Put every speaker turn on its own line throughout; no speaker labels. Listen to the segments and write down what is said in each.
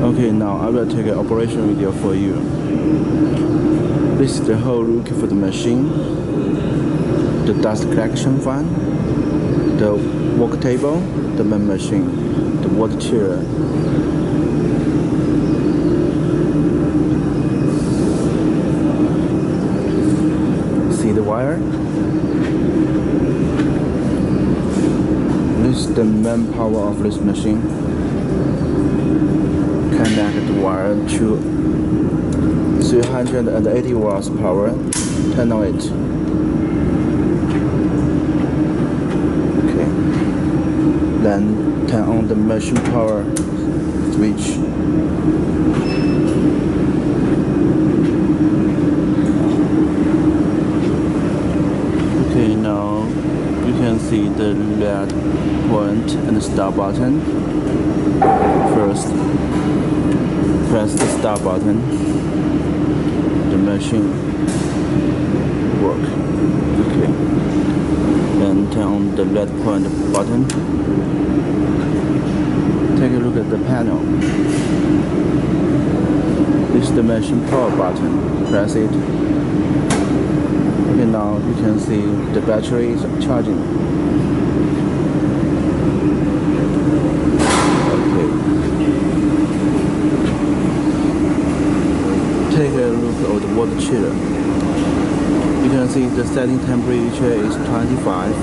Okay, now I will take an operation video for you. This is the whole look for the machine, the dust collection fan, the work table, the main machine, the water chiller. See the wire? This is the main power of this machine. Connect the wire to 380 watts power. Turn on it. Okay. Then turn on the machine power switch. Okay, now you can see the red point and the start button. First, press the start button. The machine work. Okay. Then turn on the red point button. Take a look at the panel. This is the machine power button. Press it. Okay, now you can see the battery is charging. Take a look at the water chiller. You can see the setting temperature is 25.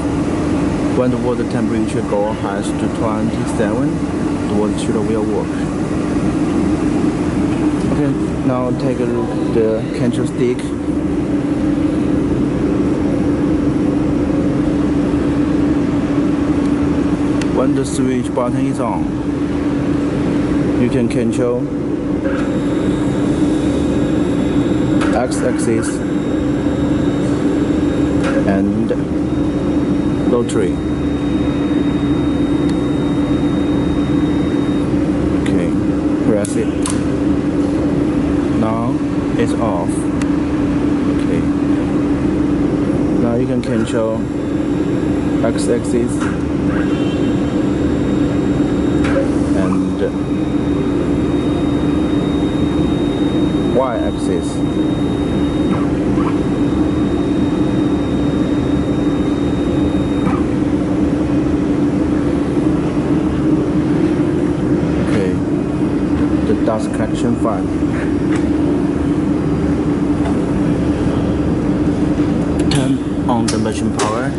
When the water temperature goes high to 27, the water chiller will work. Okay, now take a look at the control stick. When the switch button is on, you can control X-axis and rotary. Okay, press it. Now it's off. Okay. Now you can control X-axis and Y-axis. Dust collection fan. Turn on the machine power.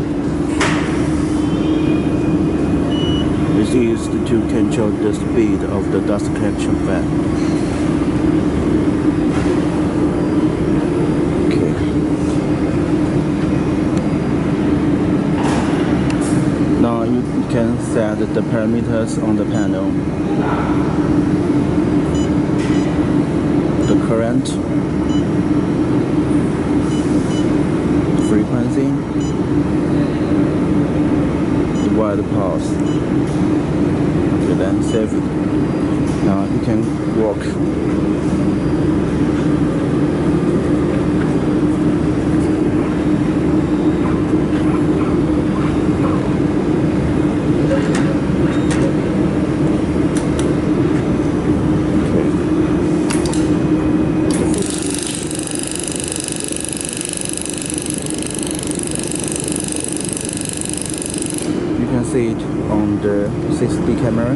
This is to control the speed of the dust collection fan. Okay. Now you can set the parameters on the panel. The current, frequency, the wide pulse. Okay, then save it. Now you can work. You can see it on the 6D camera.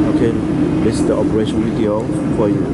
Okay, this is the operation video for you.